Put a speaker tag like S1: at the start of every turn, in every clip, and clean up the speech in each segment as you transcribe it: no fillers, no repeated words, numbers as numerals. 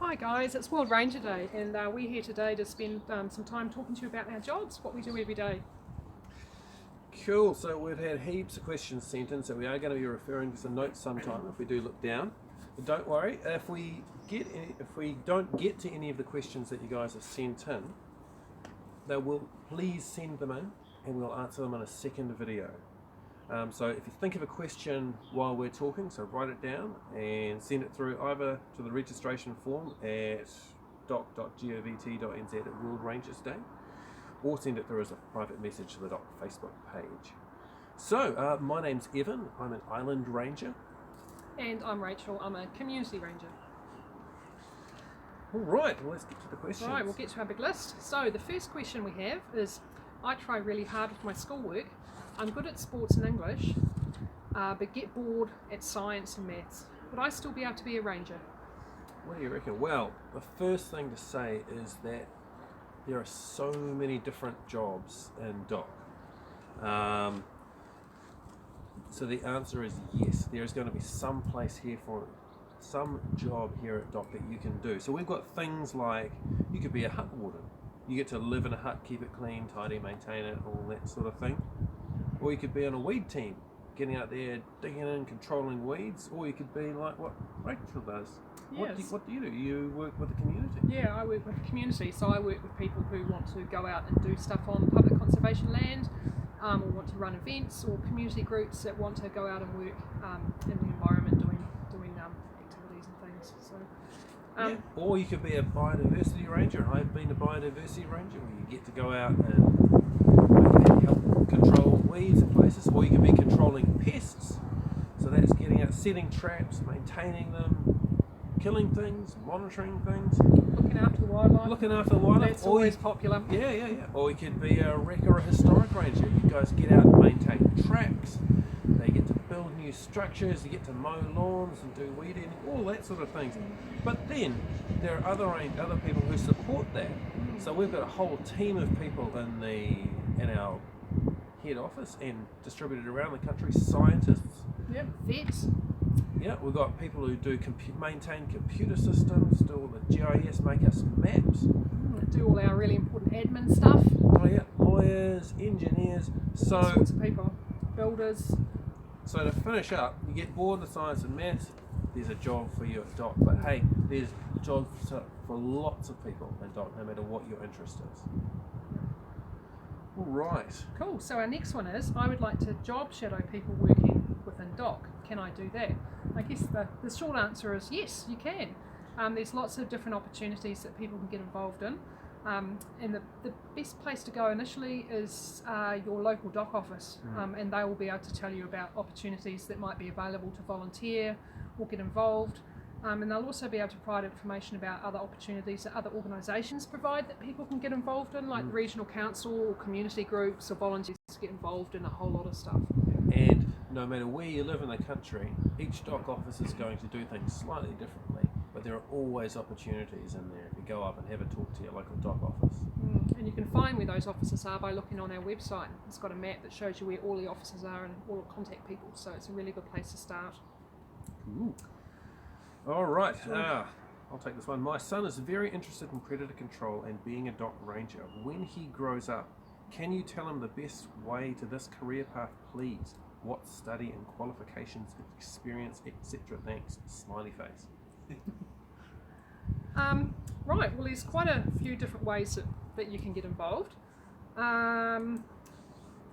S1: Hi guys, it's World Ranger Day and we're here today to spend some time talking to you about our jobs, what we do every day.
S2: Cool, so we've had heaps of questions sent in, so we are going to be referring to some notes sometime if we do look down. But don't worry, if we don't get to any of the questions that you guys have sent in, they will please send them in and we'll answer them in a second video. So if you think of a question while we're talking, so write it down and send it through either to the registration form at doc.govt.nz at World Rangers Day, or send it through as a private message to the Doc Facebook page. So, my name's Evan, I'm an Island Ranger.
S1: And I'm Rachel, I'm a Community Ranger.
S2: Alright, well, let's get to the questions.
S1: Right, we'll get to our big list. So the first question we have is, I try really hard with my schoolwork. I'm good at sports and English, but get bored at science and maths. Would I still be able to be a ranger?
S2: What do you reckon? Well, the first thing to say is that there are so many different jobs in Doc. So the answer is yes, there is going to be some place here for some job here at Doc that you can do. So we've got things like, you could be a hut warden. You get to live in a hut, keep it clean, tidy, maintain it, all that sort of thing. Or you could be on a weed team, getting out there, digging in, controlling weeds. Or you could be like what Rachel does.
S1: Yes.
S2: What do you do? You work with the community?
S1: Yeah, I work with the community, so I work with people who want to go out and do stuff on public conservation land, or want to run events, or community groups that want to go out and work in the environment doing activities and things. So,
S2: yeah. Or you could be a biodiversity ranger, and I've been a biodiversity ranger, where you get to go out and help control weeds in places, or you could be controlling pests. So that's getting out, setting traps, maintaining them, killing things, monitoring things.
S1: Looking after the wildlife. That's always popular.
S2: Yeah. Or you could be a wreck or a historic ranger. You guys get out and maintain tracks. They get to build new structures. You get to mow lawns and do weed eating, all that sort of things. But then there are other people who support that. So we've got a whole team of people in our head office and distributed around the country. Scientists.
S1: Yep. Vets.
S2: Yeah, we've got people who do maintain computer systems, do all the GIS, make us maps.
S1: Do all our really important admin stuff.
S2: Oh yeah, lawyers, engineers. So
S1: all sorts of people. Builders.
S2: So to finish up, you get bored of science and maths, there's a job for you at Doc. But hey, there's jobs for lots of people at Doc, no matter what your interest is. All right.
S1: Cool. So our next one is, I would like to job shadow people working within Doc. Can I do that? I guess the short answer is yes, you can. There's lots of different opportunities that people can get involved in. And the best place to go initially is your local Doc office, and they will be able to tell you about opportunities that might be available to volunteer or get involved. And they'll also be able to provide information about other opportunities that other organisations provide that people can get involved in, like the regional council or community groups or volunteers to get involved in a whole lot of stuff.
S2: And no matter where you live in the country, each Doc office is going to do things slightly differently, but there are always opportunities in there if you go up and have a talk to your local Doc office.
S1: And you can find where those offices are by looking on our website. It's got a map that shows you where all the offices are and all the contact people, so it's a really good place to start.
S2: Cool. All right, I'll take this one. My son is very interested in predator control and being a Doc ranger. When he grows up, can you tell him the best way to this career path, please? What study and qualifications, experience, etc. Thanks. Smiley face.
S1: Right, well there's quite a few different ways that you can get involved. The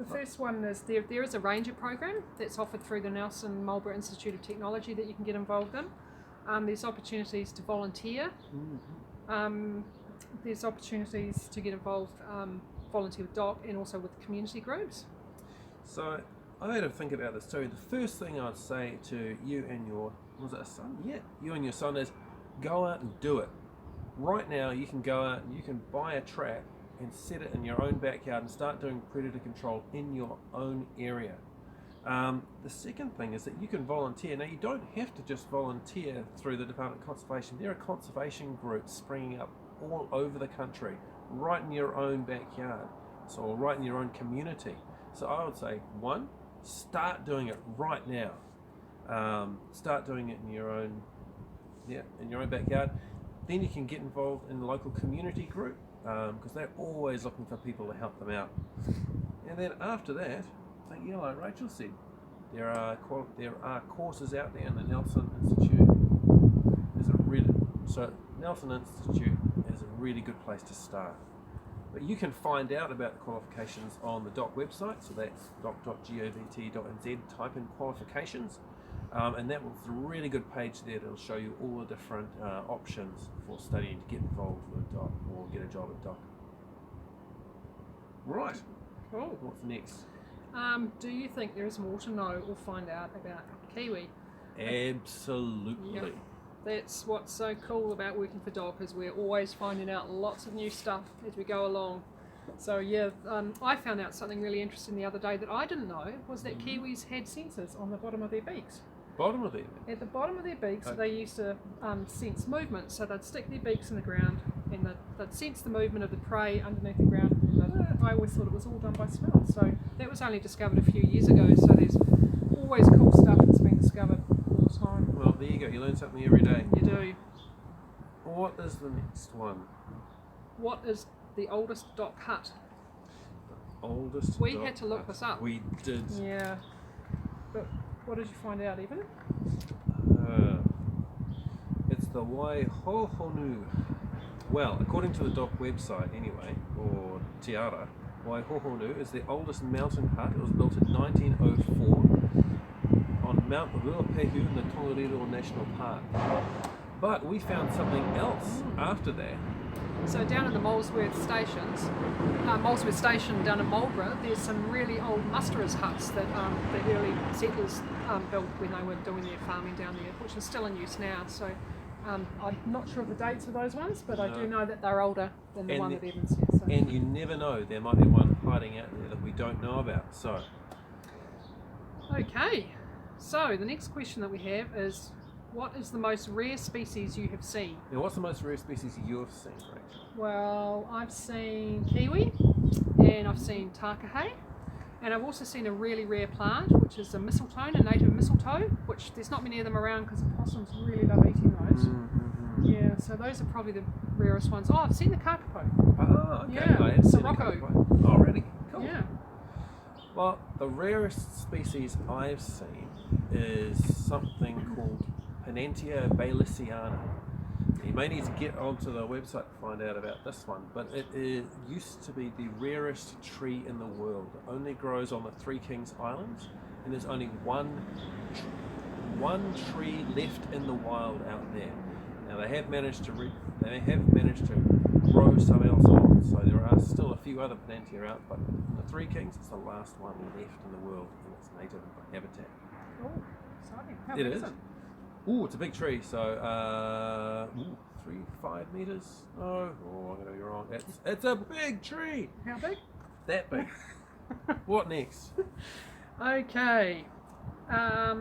S1: first one is there is a ranger program that's offered through the Nelson Marlborough Institute of Technology that you can get involved in. There's opportunities to volunteer. There's opportunities to get involved, volunteer with Doc and also with community groups.
S2: So I had to think about this too. The first thing I'd say to you and your, was it a son? Yeah, you and your son is go out and do it. Right now you can go out and you can buy a trap and set it in your own backyard and start doing predator control in your own area. The second thing is that you can volunteer. Now you don't have to just volunteer through the Department of Conservation. There are conservation groups springing up all over the country, right in your own backyard, so right in your own community. So I would say, one, start doing it right now. Start doing it in your own backyard. Then you can get involved in the local community group because they're always looking for people to help them out. And then after that, I think, like Rachel said, there are courses out there in the Nelson Institute. Nelson Institute is a really good place to start. But you can find out about the qualifications on the DOC website, so that's doc.govt.nz, type in qualifications, and that was a really good page there that'll show you all the different options for studying to get involved with DOC or get a job at DOC. Right.
S1: Cool.
S2: What's next?
S1: Do you think there is more to know or find out about Kiwi?
S2: Absolutely.
S1: Yep. That's what's so cool about working for DOC, is we're always finding out lots of new stuff as we go along. So yeah, I found out something really interesting the other day that I didn't know, was that Kiwis had sensors on the bottom of their beaks.
S2: Bottom of it?
S1: At the bottom of their beaks,
S2: Okay.
S1: they used to sense movement. So they'd stick their beaks in the ground and they'd sense the movement of the prey underneath the ground. And I always thought it was all done by smell. So that was only discovered a few years ago. So there's always cool stuff that's been discovered all the time.
S2: Well, there you go. You learn something every day.
S1: You do.
S2: What is the next one?
S1: What is the oldest DOC hut?
S2: Oldest.
S1: We
S2: DOC
S1: had to look
S2: hut.
S1: this up.
S2: We did.
S1: Yeah. But what did you find out, Evan?
S2: It's the Waihohonu. Well, according to the DOC website anyway, or Tiara, Waihohonu is the oldest mountain hut. It was built in 1904 on Mount Ruapehu in the Tongariro National Park. But we found something else after that.
S1: So down in the Molesworth Station down in Marlborough, there's some really old musterers' huts that the early settlers built when they were doing their farming down there, which is still in use now. So I'm not sure of the dates of those ones, but I do know that they're older than the one that Evan said. So.
S2: And you never know, there might be one hiding out there that we don't know about. So.
S1: Okay, so the next question that we have is, what is the most rare species you have seen?
S2: Now, what's the most rare species you have seen, Rachel?
S1: Well, I've seen kiwi, and I've seen takahe, and I've also seen a really rare plant, which is a mistletoe, a native mistletoe, which there's not many of them around because the possums really love eating those.
S2: Mm-hmm.
S1: Yeah, so those are probably the rarest ones. Oh, I've seen the kakapo.
S2: Oh, okay.
S1: Yeah,
S2: I have seen a
S1: Sirocco.
S2: couple. Oh, really? Cool.
S1: Yeah.
S2: Well, the rarest species I've seen is something called Pinantia baileysiana. You may need to get onto the website to find out about this one, but it used to be the rarest tree in the world. It only grows on the Three Kings Islands, and there's only one tree left in the wild out there. Now they have managed to grow some else on, so there are still a few other Pinantia out, but in the Three Kings, it's the last one left in the world in its native habitat.
S1: Oh, exciting. How
S2: It
S1: big
S2: is.
S1: it?
S2: Ooh, it's a big tree. So, 5 meters. No, I'm gonna be wrong. It's a big tree.
S1: How big?
S2: That big. What next?
S1: Okay. How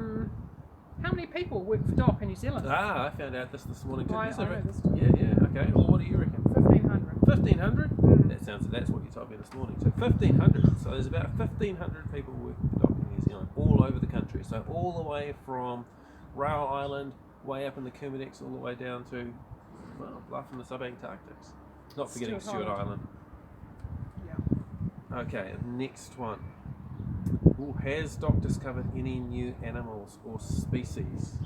S1: many people work for DOC in New Zealand?
S2: I found out this morning too.
S1: I
S2: Yes,
S1: know
S2: reckon.
S1: this too.
S2: Yeah. Okay. Well, what do you reckon?
S1: 1,500.
S2: 1,500.
S1: Mm.
S2: That's what you told me this morning. So 1,500. So there's about 1,500 people working for DOC in New Zealand, all over the country. So all the way from Rail Island, way up in the Kermadec, all the way down to, well, Bluff in the Subantarctics. Not forgetting Stewart Island.
S1: Yeah.
S2: Okay, next one. Ooh, has DOC discovered any new animals or species?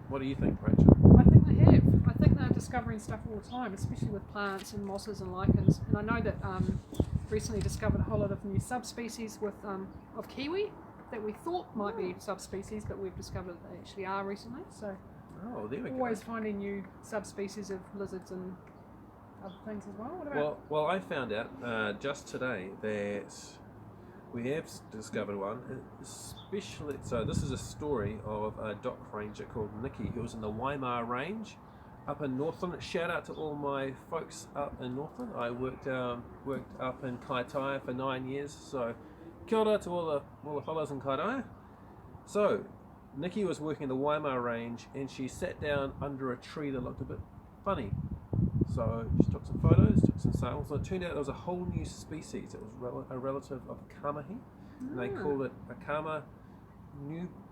S2: What do you think, Rachel?
S1: I think they have. I think they're discovering stuff all the time, especially with plants and mosses and lichens. And I know that recently discovered a whole lot of new subspecies of kiwi that we thought might be subspecies, but we've discovered they actually are recently. So
S2: Oh, there we go.
S1: always finding new subspecies of lizards and other things as well. What about?
S2: Well, I found out just today that we have discovered one, especially. So this is a story of a DOC ranger called Nikki, who was in the Waimar Range up in Northland. Shout out to all my folks up in Northland. I worked up in Kaitaia for 9 years, so kia ora to all the fellas in Kaitaia. So Nikki was working in the Waimar Range, and she sat down under a tree that looked a bit funny. So she took some photos, took some samples, and it turned out there was a whole new species. It was a relative of Kamahi, and they called it Akama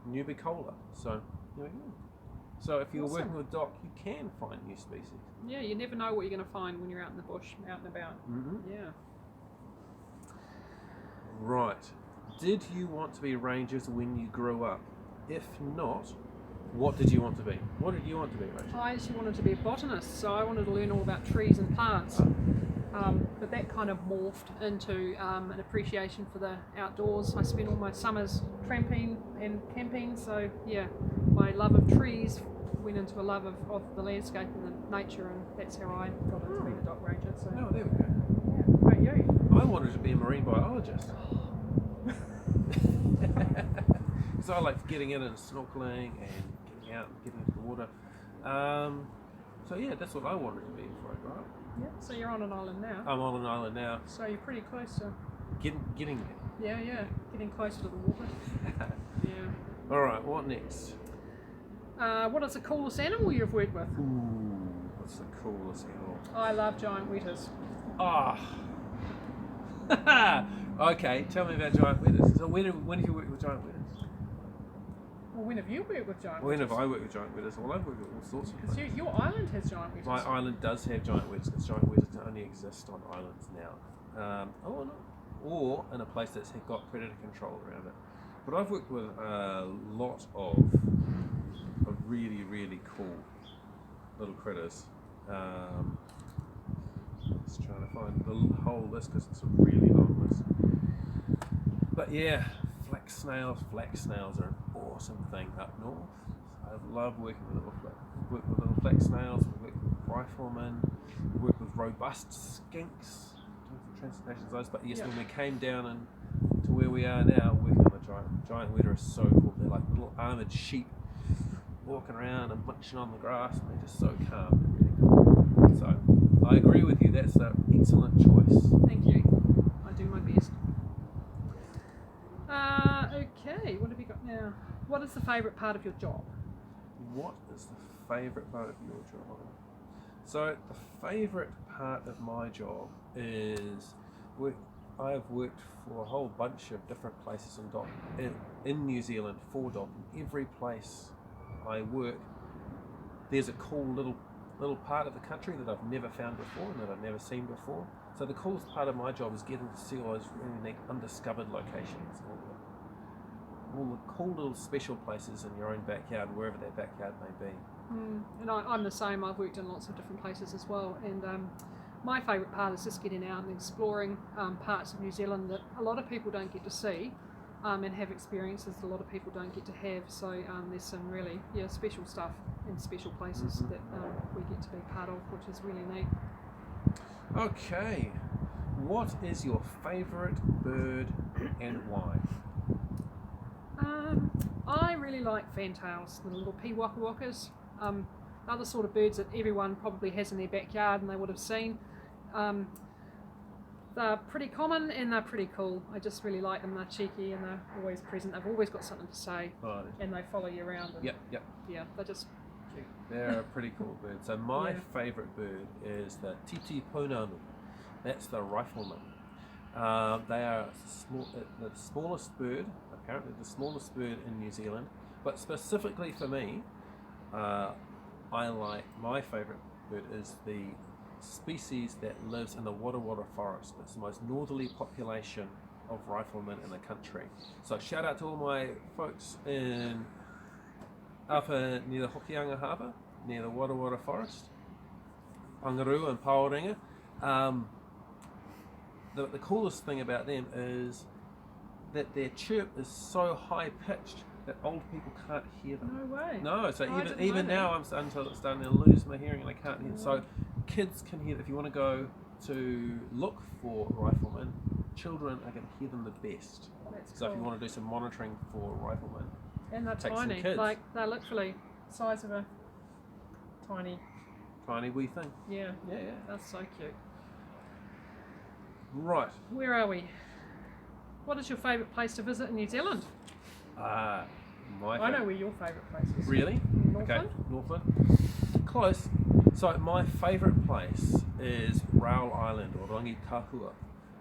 S2: nubicola. So there we go. So if you're
S1: Awesome.
S2: working with Doc, you can find new species.
S1: Yeah, you never know what you're going to find when you're out in the bush, out and about.
S2: Mm-hmm.
S1: Yeah.
S2: Right. Did you want to be rangers when you grew up? If not, what did you want to be? What did you want to be, Rachel?
S1: I actually wanted to be a botanist, so I wanted to learn all about trees and plants. But that kind of morphed into an appreciation for the outdoors. I spent all my summers tramping and camping, so yeah, my love of trees went into a love of the landscape and the nature, and that's how I got into being a dog ranger. So
S2: Oh, there we go.
S1: yeah, what about you?
S2: I wanted to be a marine biologist. So I liked getting in and snorkeling and getting out and getting into the water. So yeah, that's what I wanted to be before I grew up.
S1: Yeah, so you're on an island now.
S2: I'm on an island now,
S1: So you're pretty close to,
S2: getting there.
S1: yeah, getting closer to the water. Yeah.
S2: All right, what next?
S1: What is the coolest animal you've worked with?
S2: Ooh, what's the coolest animal?
S1: I love giant wetters.
S2: Ah. Okay, tell me about giant wetters. So when have you worked with giant wetters?
S1: Well, when have you worked with giant
S2: When
S1: wetters?
S2: have I worked with giant wetters? Well, I've worked with all sorts of
S1: Because
S2: places.
S1: your island has giant wetters.
S2: My island does have giant wetters, because giant wetters only exist on islands now. Or in a place that's got predator control around it. But I've worked with a lot of really, really cool little critters. Just trying to find the whole list because it's a really long list. But yeah, flax snails are an awesome thing up north. I love working with little flax snails. We work with riflemen. We work with robust skinks. Translations of those. But yes, when we came down and to where we are now, working on a giant wetter is so cool. They're like little armoured sheep walking around and munching on the grass, and they're just so calm and really cool. So I agree with you. That's an excellent choice.
S1: Thank you. I do my best. Okay, what have you got now? What is the favourite part of your job?
S2: What is the favourite part of your job? So the favourite part of my job is I have worked for a whole bunch of different places in New Zealand for Doc. Every place I work, there's a cool little part of the country that I've never found before and that I've never seen before. So the coolest part of my job is getting to see all those really neat undiscovered locations, all the cool little special places in your own backyard, wherever that backyard may be.
S1: And I'm the same. I've worked in lots of different places as well, and my favourite part is just getting out and exploring parts of New Zealand that a lot of people don't get to see, and have experiences that a lot of people don't get to have. So there's some really special stuff in special places that we get to be part of, which is really neat.
S2: Okay, what is your favourite bird and why?
S1: I really like fantails, the little pea waka wakas. Other sort of birds that everyone probably has in their backyard and they would have seen. They're pretty common and they're pretty cool. I just really like them. They're cheeky and they're always present. They've always got something to say, and they follow you around. And
S2: Yep.
S1: yeah, they're just cute.
S2: They're a pretty cool bird. So my
S1: Yeah.
S2: favourite bird is the titi pounamu. That's the rifleman. They are the smallest bird, apparently the smallest bird in New Zealand. But specifically for me, my favourite bird is the species that lives in the Wada forest. It's the most northerly population of riflemen in the country. So shout out to all my folks in up near the Hokianga Harbour, near the Wada forest, Pangaru and Paorenga. The coolest thing about them is that their chirp is so high pitched that old people can't hear them.
S1: No way.
S2: No, so
S1: I didn't
S2: even
S1: know
S2: now
S1: that.
S2: I'm starting to lose my hearing and I can't hear. So kids can hear. If you want to go to look for riflemen, children are going to hear them the best.
S1: That's
S2: So if you
S1: cool.
S2: want to do some monitoring for riflemen,
S1: And they're
S2: take some
S1: tiny.
S2: kids.
S1: Like they're literally the size of a tiny.
S2: tiny wee thing.
S1: Yeah.
S2: Yeah.
S1: That's so cute.
S2: Right.
S1: Where are we? What is your favourite place to visit in New Zealand?
S2: My
S1: I know where your favourite place is.
S2: Really?
S1: Northland?
S2: Okay, Northland. Close. So my favourite place is Raoul Island or Rangikahua.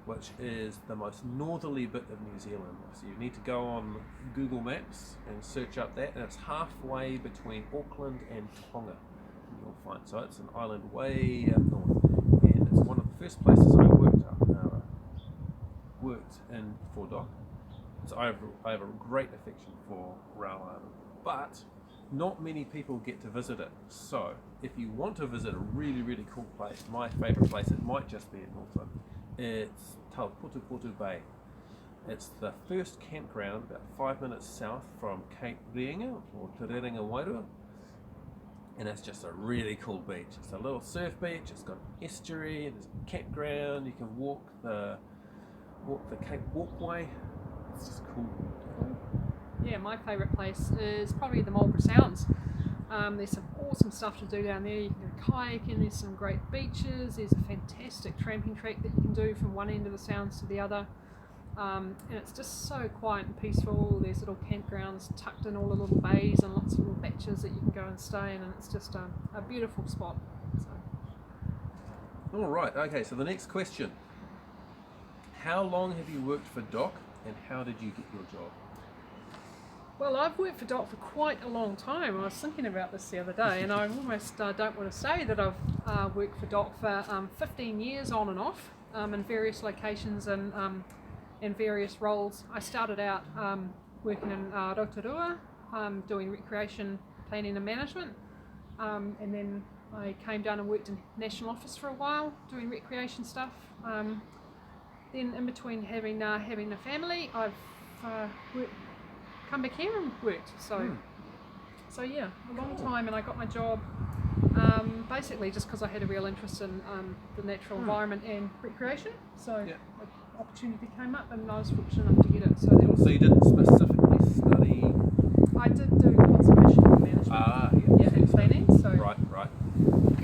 S2: which is the most northerly bit of New Zealand. So you need to go on Google Maps and search up that, and it's halfway between Auckland and Tonga. You'll find, so it's an island way up north, and it's one of the first places I worked in for Doc. So I have a great affection for Rail Island, but not many people get to visit it. So if you want to visit a really, really cool place, my favourite place, it might just be at Northland, it's Tauputuputu Bay. It's the first campground about 5 minutes south from Cape Reinga or Te Rerenga Wairua, and it's just a really cool beach. It's a little surf beach, it's got an estuary, there's a campground, you can walk the Cape Walkway. It's just cool.
S1: Yeah, my favourite place is probably the Marlborough Sounds. There's some awesome stuff to do down there. You can go kayaking, there's some great beaches, there's a fantastic tramping trek that you can do from one end of the Sounds to the other. And it's just so quiet and peaceful. There's little campgrounds tucked in all the little bays and lots of little beaches that you can go and stay in, and it's just a beautiful spot. So.
S2: All right, okay, so the next question. How long have you worked for Doc, and how did you get your job?
S1: Well, I've worked for Doc for quite a long time. I was thinking about this the other day, and I almost don't want to say that I've worked for Doc for 15 years on and off in various locations and in various roles. I started out working in Rotorua, doing recreation planning and management, and then I came down and worked in National Office for a while, doing recreation stuff. Then in between having a family, I've come back here and worked. So yeah, a long time, and I got my job basically just because I had a real interest in the natural environment and recreation. So an opportunity came up, and I was fortunate enough to get it. So
S2: you didn't specifically study?
S1: I did do conservation management. And planning. So
S2: right.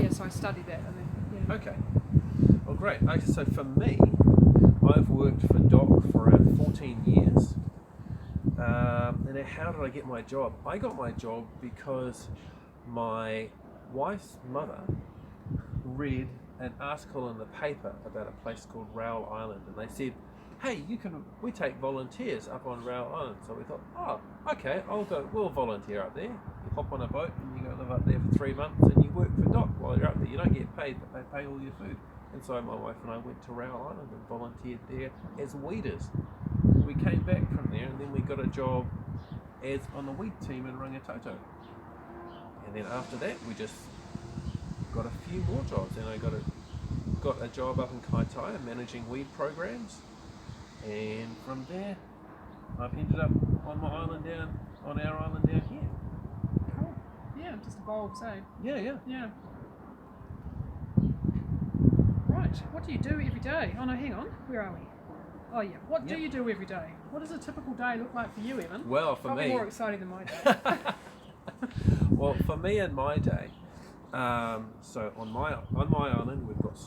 S1: Yeah, so I studied that, and then
S2: Okay. Well, great. Okay, so for me, I've worked for Doc for around 14 years. And how did I get my job? I got my job because my wife's mother read an article in the paper about a place called Rail Island, and they said, hey, we take volunteers up on Rail Island. So we thought, oh, okay, we'll volunteer up there. You hop on a boat and you go live up there for 3 months, and you work for Doc while you're up there. You don't get paid, but they pay all your food. And so my wife and I went to Rail Island and volunteered there as weeders. We came back from there, and then we got a job as on the weed team in Rangitoto. And then after that, we just got a few more jobs, and I got a job up in Kaitaia managing weed programs. And from there, I've ended up on our island down here.
S1: cool. Yeah, it just evolves, eh?
S2: Yeah.
S1: Right. What do you do every day? Oh no, hang on. Where are we? Oh yeah. What do you do every day? What does a typical day look like for you, Evan?
S2: Well, for
S1: Probably
S2: me,
S1: more exciting than my day.
S2: well, for me and my day, so on my island we've got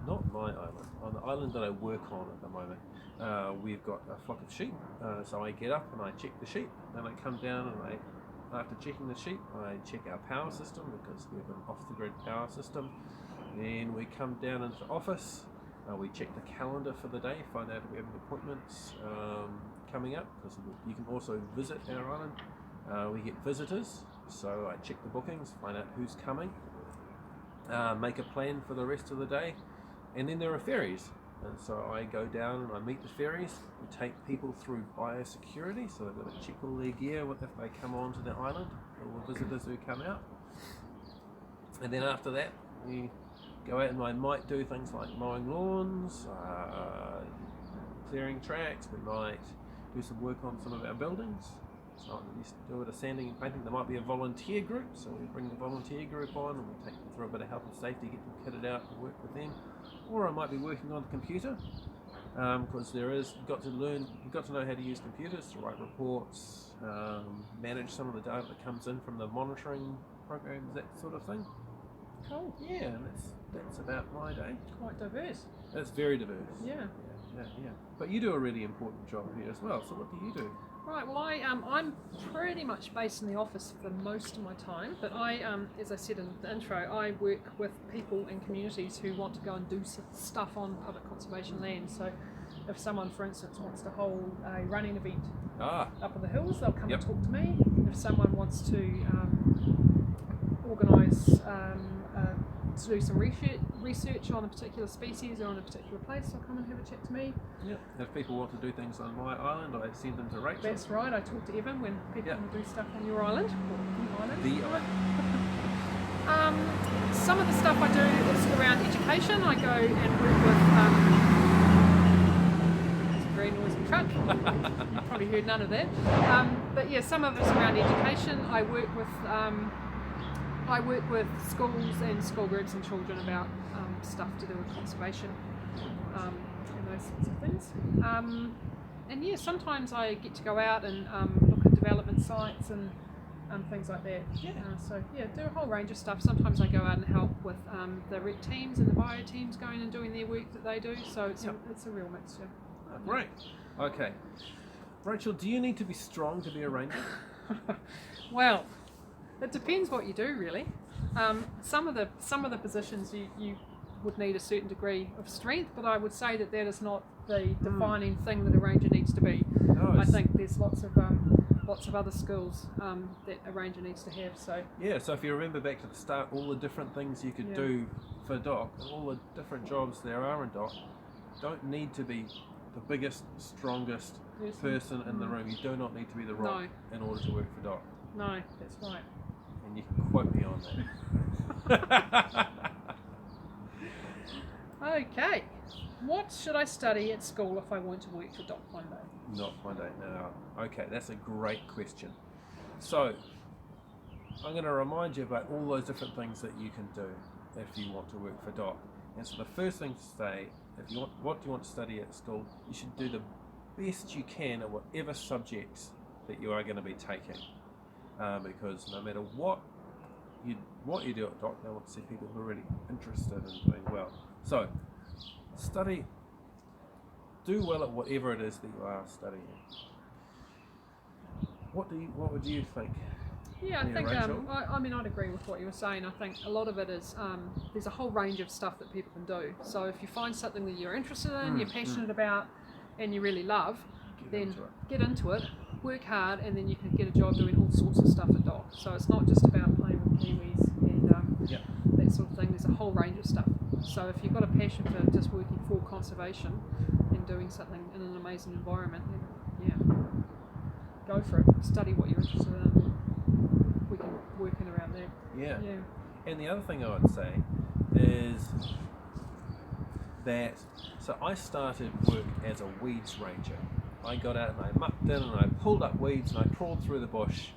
S2: not my island, on the island that I work on at the moment, we've got a flock of sheep. So I get up and I check the sheep, then I come down and after checking the sheep, I check our power system because we have an off-the-grid power system. Then we come down into the office, we check the calendar for the day, find out if we have appointments coming up, because you can also visit our island. We get visitors, so I check the bookings, find out who's coming, make a plan for the rest of the day, and then there are ferries. And so I go down and I meet the ferries. We take people through biosecurity, so they've got to check all their gear if they come onto the island, all the visitors who come out. And then after that, we go out and I might do things like mowing lawns, clearing tracks. We might do some work on some of our buildings. So we used to do a bit of sanding and painting. There might be a volunteer group, so we bring the volunteer group on and we take them through a bit of health and safety, get them kitted out and work with them. Or I might be working on the computer, because you've got to know how to use computers to write reports, manage some of the data that comes in from the monitoring programs, that sort of thing.
S1: Cool.
S2: Yeah, and that's about my day.
S1: Quite diverse.
S2: That's very diverse.
S1: Yeah.
S2: But you do a really important job here as well. So what do you do?
S1: Right, well I'm pretty much based in the office for most of my time, but as I said in the intro, I work with people in communities who want to go and do stuff on public conservation land. So if someone, for instance, wants to hold a running event up in the hills, they'll come and talk to me. If someone wants to organise to do some research on a particular species or on a particular place, they'll come and have a chat to me.
S2: Yeah. If people want to do things on my island, I send them to Rachel.
S1: That's right, I talk to Evan when people want to do stuff on your island. Or
S2: the island.
S1: Some of the stuff I do is around education. I go and work with it's a very noisy truck. You've probably heard none of that. But yeah, some of it's around education. I work with schools and school groups and children about stuff to do with conservation and those sorts of things. And yeah, sometimes I get to go out and look at development sites and things like that. So yeah, do a whole range of stuff. Sometimes I go out and help with the rec teams and the bio teams going and doing their work that they do. So it's a real mixture.
S2: Oh, great. Okay. Rachel, do you need to be strong to be a ranger?
S1: Well, it depends what you do, really. Some of the positions you would need a certain degree of strength, but I would say that is not the defining thing that a ranger needs to be.
S2: No,
S1: I think there's lots of other skills that a ranger needs to have. So
S2: yeah. So if you remember back to the start, all the different things you could do for DOC, all the different jobs there are in DOC, don't need to be the biggest, strongest person in the room. You do not need to be the rock in order to work for DOC.
S1: No, that's right.
S2: And you can quote me on that.
S1: Okay. What should I study at school if I want to work for DOC one day?
S2: Not one day, no. Okay, that's a great question. So, I'm going to remind you about all those different things that you can do if you want to work for DOC. And so the first thing to say, if you want, what do you want to study at school, you should do the best you can at whatever subjects that you are going to be taking. Because no matter what you do at DOC, they want to see people who are really interested in doing well. So, do well at whatever it is that you are studying. What would you think?
S1: Yeah, I think I'd agree with what you were saying. I think a lot of it is there's a whole range of stuff that people can do. So if you find something that you're interested in, you're passionate about, and you really love, then get into it, work hard, and then you can get a job doing all sorts of stuff at DOC. So it's not just about playing with Kiwis and that sort of thing. There's a whole range of stuff. So if you've got a passion for just working for conservation and doing something in an amazing environment, then go for it. Study what you're interested in. We can work in around there.
S2: Yeah. And the other thing I would say is that, so I started work as a weeds ranger. I got out and I mucked in and I pulled up weeds and I crawled through the bush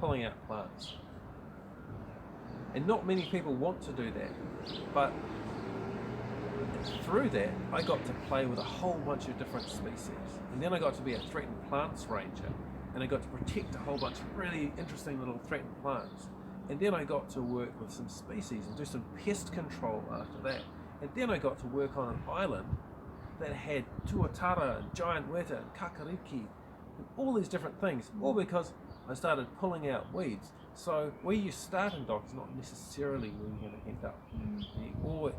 S2: pulling out plants. And not many people want to do that, but through that I got to play with a whole bunch of different species. And then I got to be a threatened plants ranger, and I got to protect a whole bunch of really interesting little threatened plants. And then I got to work with some species and do some pest control after that. And then I got to work on an island that had tuatara and giant weta and kakariki and all these different things, all because I started pulling out weeds. So where you start in DOC is not necessarily where you're going to end up.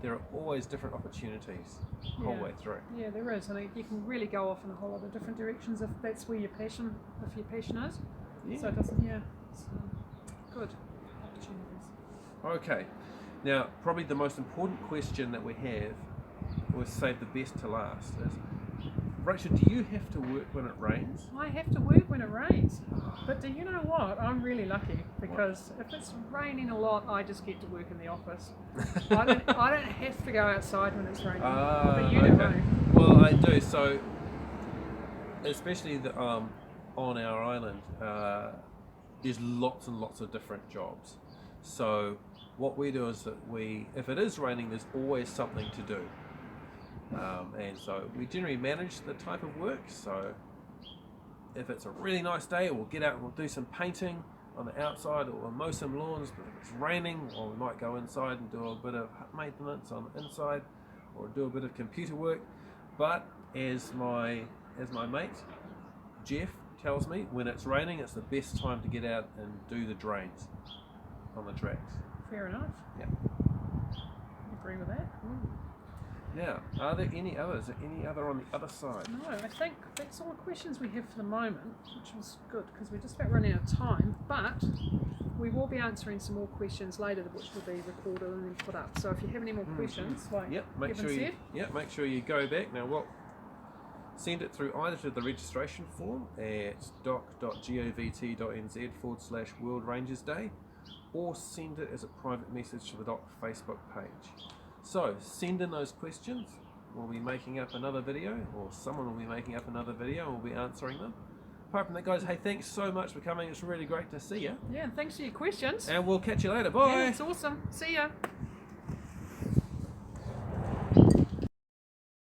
S2: There are always different opportunities the whole way through.
S1: Yeah, there is, and you can really go off in a whole lot of different directions if that's where your passion is. So it doesn't, it's good opportunities.
S2: Okay, now probably the most important question that we have, we'll save the best to last, is, Rachel, do you have to work when it rains?
S1: I have to work when it rains, but do you know what? I'm really lucky because if it's raining a lot, I just get to work in the office. I don't have to go outside when it's raining. But you know.
S2: Well, I do. So, especially on our island, there's lots and lots of different jobs. So, what we do is that if it is raining, there's always something to do. And so we generally manage the type of work. So if it's a really nice day, we'll get out and we'll do some painting on the outside, or we'll mow some lawns. But if it's raining, well, we might go inside and do a bit of maintenance on the inside, or do a bit of computer work. But as my mate Jeff tells me when it's raining, it's the best time to get out and do the drains on the tracks.
S1: Fair enough.
S2: Yeah.
S1: Agree with that.
S2: Now, are there any others? Any other on the other side?
S1: No, I think that's all the questions we have for the moment, which was good because we're just about running out of time. But we will be answering some more questions later, which will be recorded and then put up. So if you have any more questions, like
S2: make
S1: Kevin
S2: sure
S1: said,
S2: make sure you go back. Now, send it through either to the registration form at doc.govt.nz/World Rangers Day, or send it as a private message to the Doc Facebook page. So send in those questions. We'll be making up another video, or someone will be making up another video, and we'll be answering them. Apart from that, guys, hey, thanks so much for coming. It's really great to see you.
S1: Yeah, and thanks for your questions.
S2: And we'll catch you later. Bye.
S1: Yeah, it's awesome. See ya.